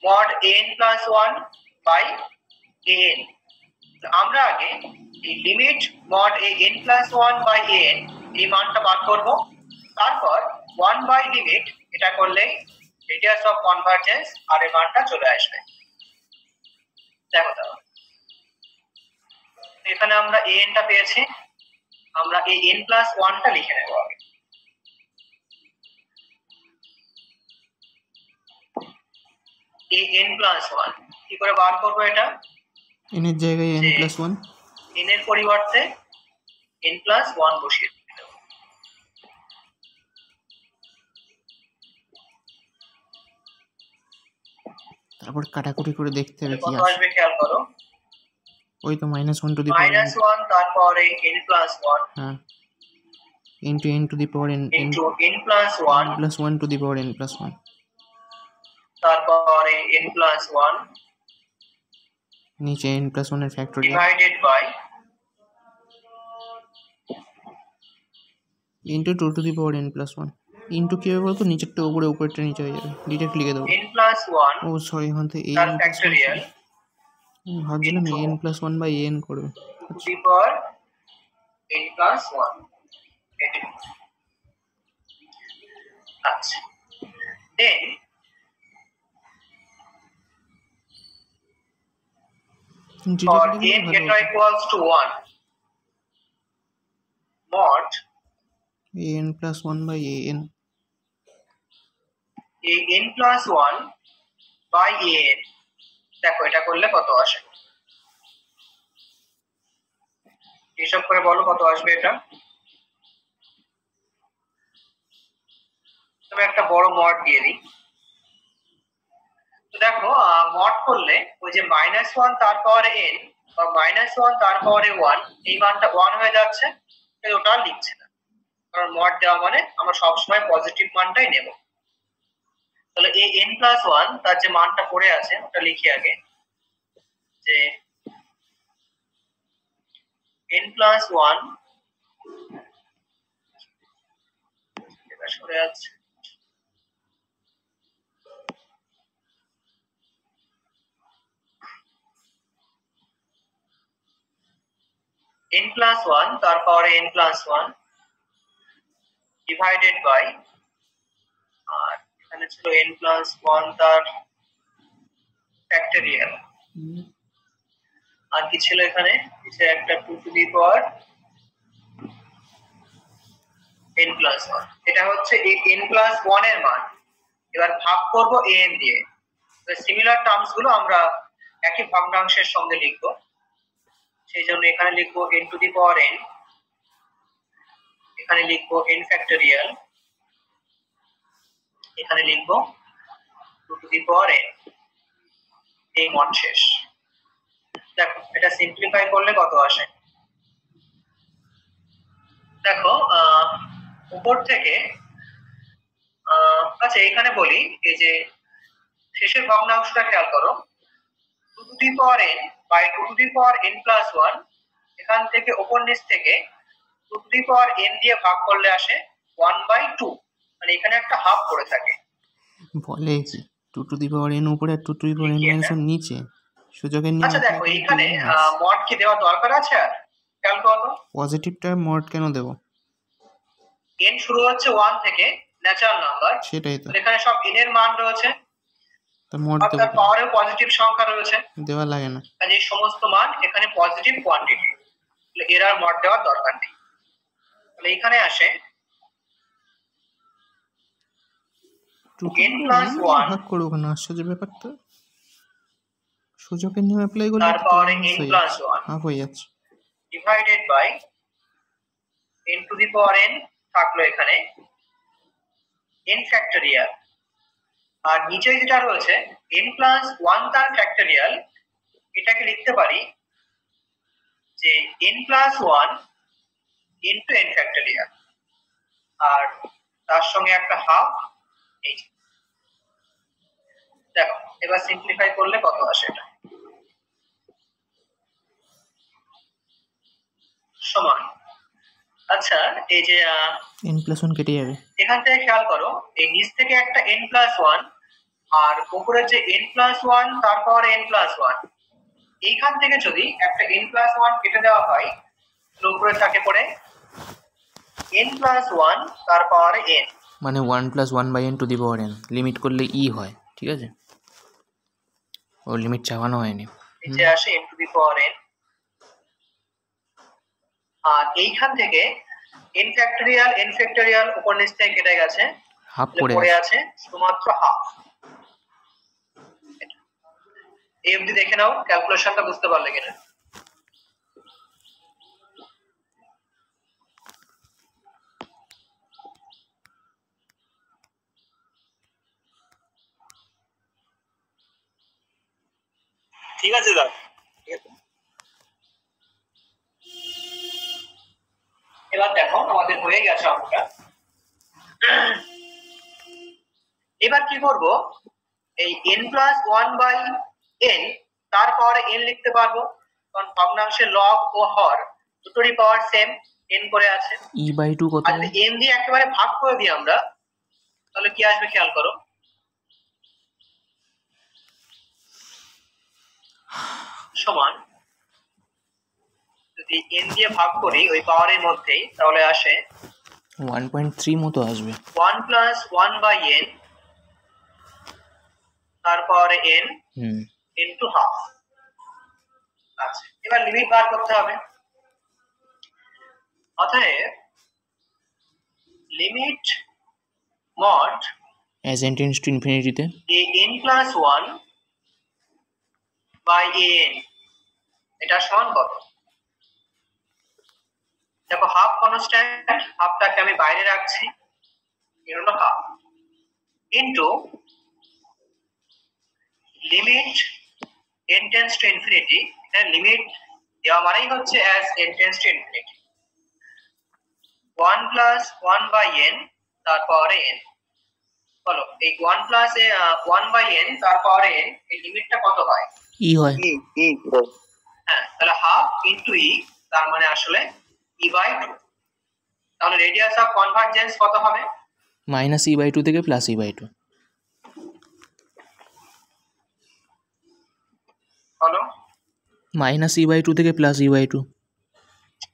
S1: mod n plus 1 by an। আমরা আগে এই limit mod n plus 1 by an এই মানটা বার করব, তারপর 1 বাই লিমিট এটা করলে রেডিয়াস অফ কনভারজেন্স আর এর মানটা চলে আসবে। দেখো তাহলে এখানে আমরা an টা পেয়েছি, আমরা এই n প্লাস 1 টা লিখে নেব আগে। এই n প্লাস 1 কি করে বার করব? এটা
S2: n এর জায়গায় n প্লাস 1,
S1: n এর পরিবর্তে n প্লাস 1 বসিয়ে দেব।
S2: তারপর কাটাকুটি করে দেখতে হবে কি
S1: কত
S2: আসে।
S1: আসবে খেয়াল করো,
S2: ওই তো -1 টু দি পাওয়ার
S1: -1 তারপরে n প্লাস 1
S2: হ্যাঁ into n to the power n
S1: into n plus 1
S2: plus 1 two the power n plus 1,
S1: তারপরে n প্লাস 1
S2: নিচে n প্লাস 1 এর factorial
S1: divided by
S2: into 2 to the power n plus 1। Into কি হবে বলতো, নিচেরটা উপরে উপরেরটা নিচে হয়ে যাবে, ডিরেক্ট লিখে দেবো।
S1: n প্লাস 1
S2: ও সরি, এখান থেকে
S1: তার
S2: an
S1: ফ্যাক্টরিয়াল
S2: ভাবছিলাম n প্লাস 1 বাই n করবে।
S1: To the power n plus 1। আচ্ছা দেন for n এটা equals to 1 mod
S2: n plus 1 by an
S1: n plus 1 by an। দেখো এটা করলে কত আসে, হিসাব করে বলো কত আসবে এটা। তবে একটা বড় মড দিয়ে দিই। তো দেখো মড করলে ওই যে -1 তার পাওয়ারে n বা -1 তার পাওয়ারে 1 এই মানটা 1 হয়ে যাচ্ছে, তাই ওটা লিখছে না, কারণ মড দেওয়া মানে আমরা সবসময় পজিটিভ মানটাই নেব। তাহলে এই n প্লাস 1 তার যে মানটা পড়ে আছে ওটা লিখি আগে, যে n প্লাস 1 এটা সরে যাচ্ছে, n প্লাস 1 তার পাওয়ারে n প্লাস 1 ডিভাইডেড বাই, আর এখানে ছিল n প্লাস 1 তার ফ্যাক্টরিয়াল, আর কি ছিল এখানে নিচে একটা 2 to the power n plus 1। এটা হচ্ছে এই n প্লাস 1 এর মান। এবার ভাগ করব an দিয়ে। সিমিলার টার্মস গুলো আমরা একই ভগ্নাংশের সঙ্গে লিখব, সেই জন্য এখানে লিখব n to the power n, এখানে লিখব n ফ্যাক্টরিয়াল, এখানে লিখব 2 টু দি পাওয়ার n। এই মড শেষ। দেখো এটা সিম্পলিফাই করলে কত আসে, দেখো উপর থেকে আচ্ছা এখানে বলি, এই যে শেষের ভগ্নাংশটা খেয়াল করো, 2 to the power n by 2 to the power n plus 1, এখান থেকে উপর নিচ থেকে 2 টু দি পাওয়ার n দিয়ে ভাগ করলে আসে 1/2, মানে এখানে একটা হাফ পড়ে থাকে।
S2: বলে কি 2 টু দি পাওয়ার n উপরে আর 2 to the power n minus 1 নিচে সুযোগের নিয়ম।
S1: আচ্ছা দেখো এখানে মড কি দেওয়া দরকার আছে? আর খেয়াল করো
S2: পজিটিভটা মড কেন দেব?
S1: n শুরু হচ্ছে 1 থেকে, ন্যাচারাল নাম্বার,
S2: সেটাই তো,
S1: এখানে সব n এর মান রয়েছে,
S2: তো মড
S1: আর
S2: দেব,
S1: তার পাওয়ারে পজিটিভ সংখ্যা রয়েছে,
S2: দেওয়া লাগে না।
S1: কাজে এই সমস্ত মান এখানে পজিটিভ কোয়ান্টিটি, তাহলে এর আর মড দেওয়ার দরকার নেই। তাহলে এখানে আসে n plus 1
S2: ভাগ করব কেন? আশ্চর্য ব্যাপার তো, সুযোগের নিয়ম অ্যাপ্লাই করলে
S1: তার পাওয়ারে n plus 1
S2: হাফ হয়ে যাচ্ছে,
S1: divided by n to the power n থাকলো এখানে n ফ্যাক্টরিয়াল, আর নিচে যেটা রয়েছে n plus 1 তার ফ্যাক্টরিয়াল, এটাকে লিখতে পারি যে n+1 ইন্টু n ফ্যাক্টোরিয়াল, আর তার সঙ্গে একটা হাফ। এই দেখো এবার সিম্পলিফাই করলে কত আসে, এটা সমান, আচ্ছা এই যে
S2: n+1 কেটে যাবে,
S1: এখান থেকে খেয়াল করো এই নিচ থেকে একটা n+1 আর উপরে যে n+1 তারপর n+1, এইখান থেকে যদি একটা n+1 কেটে দেওয়া হয় উপরে থাকে পড়ে n+1 তারপর n,
S2: মানে 1+1/n⁴n লিমিট করলে ই হয়, ঠিক আছে, ও লিমিট চাওয়ানো হয়নি।
S1: নিচে আসে n⁴n, আর এইখান থেকে n ফ্যাক্টোরিয়াল উপর নিচ থেকে কেটে গেছে,
S2: হাফ
S1: পড়ে আছে শুধুমাত্র হাফ। এই অবধি দেখে নাও ক্যালকুলেশনটা বুঝতে পারলে কিনা। ঠিক আছে দাদা, এবার দেখো আমাদের হয়ে গেছে অঙ্কটা। এবার কি করব, এই n+1/n তারপরে n লিখতে পারবো, কারণ ভগ্নাংশের লব ও হর দুটোরই পাওয়ার সেম n করে আছে।
S2: e/2 কত
S1: আর যদি n দিয়ে একেবারে ভাগ করে দিই আমরা, তাহলে কি আসবে খেয়াল করো, সমান যদি n দিয়ে ভাগ করি ওই পাওয়ারের মধ্যেই, তাহলে আসে
S2: 1.3 মতো আসবে।
S1: 1+1/n তারপরে n ইনটু হাফ। আচ্ছা এবার লিমিট বার করতে হবে, অতএব limit mod
S2: as n tends to infinity তে
S1: an+1/an এটা সমান কত, দেখো হাফ কনস্ট্যান্ট, হাফটাকে আমি বাইরে রাখছি, এর হলো half, into limit n tends to infinity, এর লিমিট দেওয়া মানেই হচ্ছে as n tends to infinity 1+1/n তারপরে n। বলো এই 1+1/n তারপরে n এই লিমিটটা কত হয়?
S2: ই হয়।
S1: হ্যাঁ, তাহলে হাফ ইনটু ই, তার মানে আসলে e/2। তাহলে রেডিয়াস অফ কনভারজেন্স কত হবে?
S2: -e/2 থেকে +e/2।
S1: বলো
S2: -e/2 থেকে +e/2।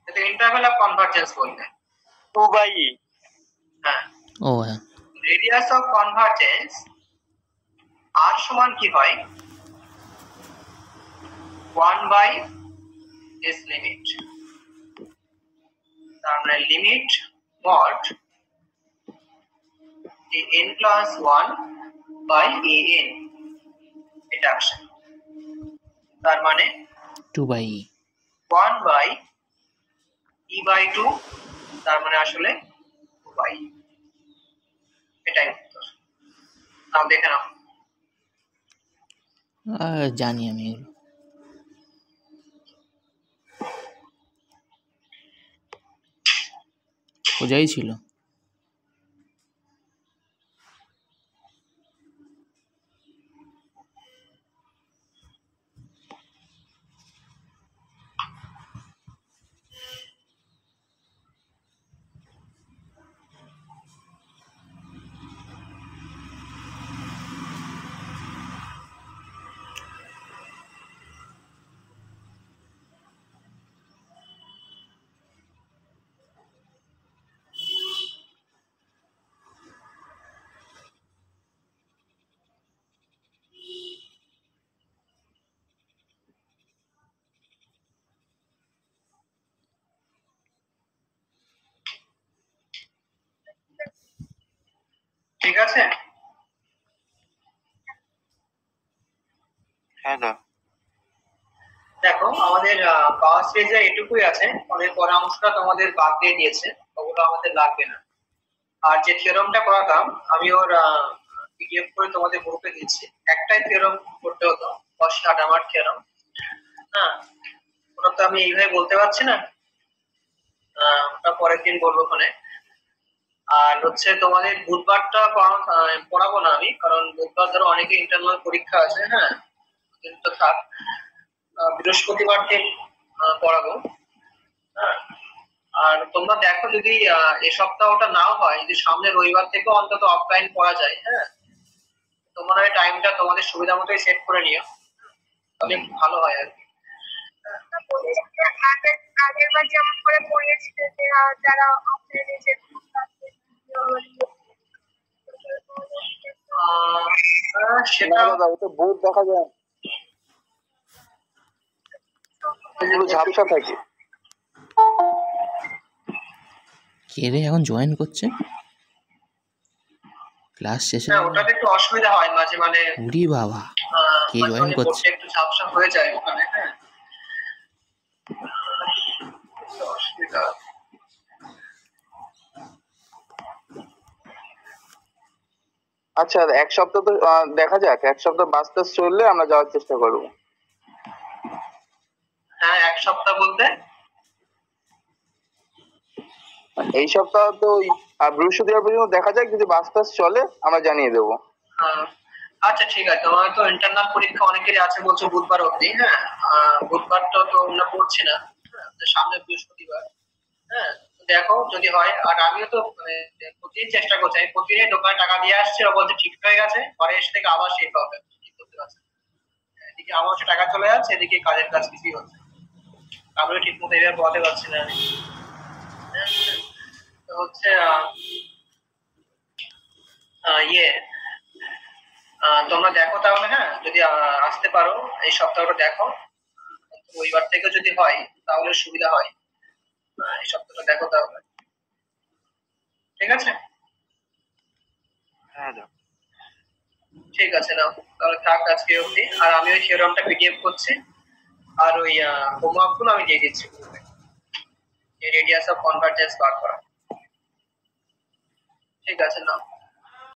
S1: এটা ইন্টারভ্যাল অফ কনভারজেন্স বলতে
S4: 2/e।
S1: হ্যাঁ,
S2: ও হ্যাঁ,
S1: রেডিয়াস অফ কনভারজেন্স r সমান কি হয়? 1/this লিমিট, তার মানে লিমিট মড n+1/an এটা আসে, তার মানে
S2: 2/e।
S1: 1/e/2, তার মানে আসলে 2/e। এটাই উত্তর। নাও দেখে নাও।
S2: জানি আমি এগুলো। সোজাই ছিল।
S1: ঠিক আছে,
S4: হ্যাঁ দা।
S1: দেখো আমাদের পাওয়ার সিরিজে এটুকুই আছে, অনেক পরামর্শটা তোমাদের বাদ দিয়ে দিয়েছে, ওগুলো আমাদের লাগবে না। আর যে থিওরামটা করাতাম আমি ওর পিডিএফ করে তোমাদের গ্রুপে দিচ্ছি, একটাই থিওরাম করতে হতো, গস-কাটামার থিওরাম। হ্যাঁ, ওটা তো আমি এইভাবে বলতে পারছি না, ওটা পরের দিন বলবো ওখানে। আর হচ্ছে তোমাদের বুধবারটা পড়াবো না আমি, কারণ বুধবার ধরো অনেকে ইন্টারনাল পরীক্ষা আছে, হ্যাঁ তো থাক। বৃহস্পতিবার দিন পড়াবো, হ্যাঁ। আর তোমরা দেখো যদি এ সপ্তাহটা নাও হয়, যদি সামনে রবিবার থেকে অন্তত অফলাইন পড়া যায়, হ্যাঁ তোমরা ওই টাইমটা তোমাদের সুবিধা মতোই সেট করে নিও, তাহলে একটু ভালো হয় আর কি।
S3: আগের বার যেমন করে পড়িয়েছিল যে যারা অফলাইনে যে
S1: সেটা
S4: দাদা ওটা বোর্ড দেখা যায়, পুরো ঝাপসা থাকে।
S2: কে রে এখন জয়েন করছে ক্লাস শেষে?
S1: হ্যাঁ ওটাতে একটু অসুবিধা হয় মাঝে মানে,
S2: উরি বাবা, কে
S1: মাঝে
S2: জয়েন
S1: মাঝে
S2: করছে?
S1: বোর্ডটা একটু ঝাপসা হয়ে যায় ওখানে, হ্যাঁ একটু অসুবিধা।
S4: আচ্ছা এক সপ্তাহ তো দেখা যাক, এক সপ্তাহ বাস টাস চললে আমরা যাওয়ার চেষ্টা করবো।
S1: হ্যাঁ এক সপ্তাহ বলতে
S4: এই সপ্তাহ তো বৃহস্পতিবার পর্যন্ত দেখা যাক, যদি বাস টাস চলে আমরা জানিয়ে দেবো।
S1: আচ্ছা ঠিক আছে, তোমার তো ইন্টারনাল পরীক্ষা অনেকেরই আছে বলছো বুধবার অবধি, হ্যাঁ বুধবারটা তো আমরা পড়ছি না, সামনে বৃহস্পতিবার, হ্যাঁ দেখো যদি হয়। আর আমিও তো মানে প্রতিদিন চেষ্টা করছি, আমি প্রতিদিন দোকানে টাকা দিয়ে আসছি, ও বলছে ঠিক হয়ে গেছে, পরে এসে থেকে আবার সেই প্রবলেম, ঠিক করতে পারছি না। এদিকে আমার হচ্ছে টাকা চলে যাচ্ছে, এদিকে কাজের কাজ কিছুই হচ্ছে, আমিও ঠিক মতো এভাবে পড়াতে পারছি না আমি। তো হচ্ছে ইয়ে তোমরা দেখো তাহলে, হ্যাঁ যদি আসতে পারো এই সপ্তাহটা দেখো, রবিবার থেকে যদি হয় তাহলে সুবিধা হয়, এই সপ্তাহটা দেখো তাহলে, ঠিক আছে?
S4: হ্যাঁ
S1: ঠিক আছে নাও তাহলে থাক আজকে অবধি। আর আমি ওই থিওরামটা পিডিএফ করছি, আর ওই হোমওয়ার্ক গুলো আমি দিয়ে দিচ্ছি, রেডিয়াস অফ কনভারজেন্স বার করা। ঠিক আছে নাও।